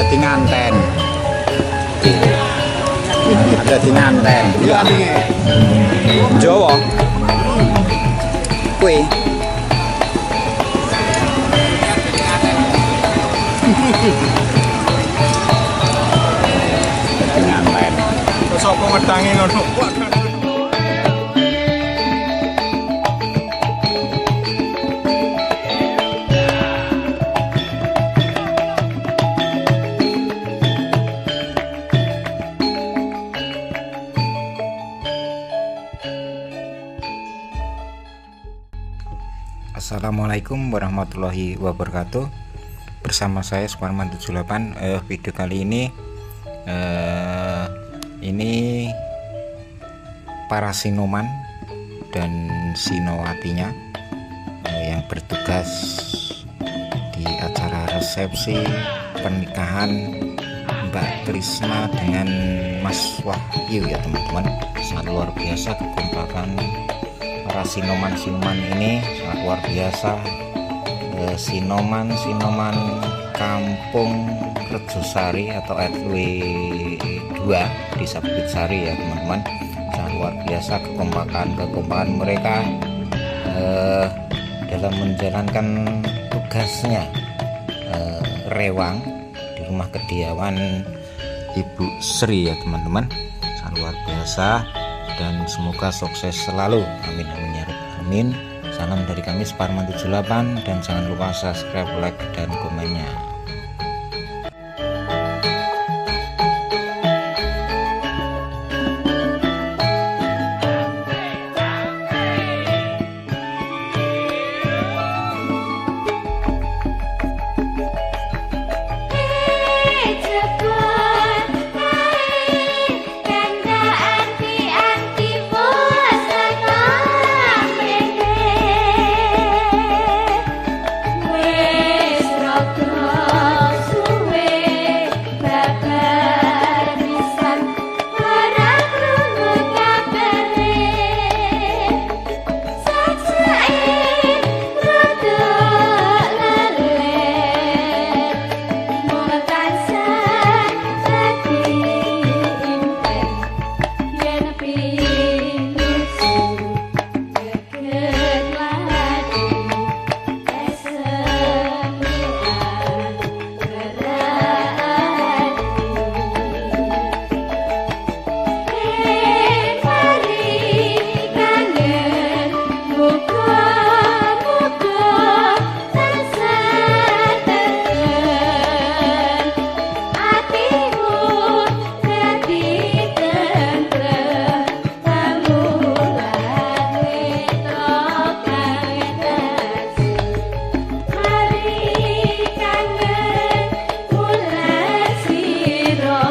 di nganten. Ada di nganten. Jawa. Kue. Di nganten. Terus apa ngedangi ngono? Assalamualaikum warahmatullahi wabarakatuh. Bersama saya Suparman 78. Video kali ini para sinoman dan sinowatinya yang bertugas di acara resepsi pernikahan Mbak Trisna dengan Mas Wahyu ya teman-teman. Sangat luar biasa kekompakan para sinoman ini, sangat luar biasa. Sinoman kampung Rejosari atau RW 2 Desa Bukit Sari ya teman-teman. Sangat luar biasa kekompakan mereka dalam menjalankan tugasnya rewang di rumah kediaman Ibu Sri ya teman-teman. Sangat luar biasa dan semoga sukses selalu, amin amin ya rabbal alamin. Salam dari kami Suparman 78 dan jangan lupa subscribe, like dan komennya. Siro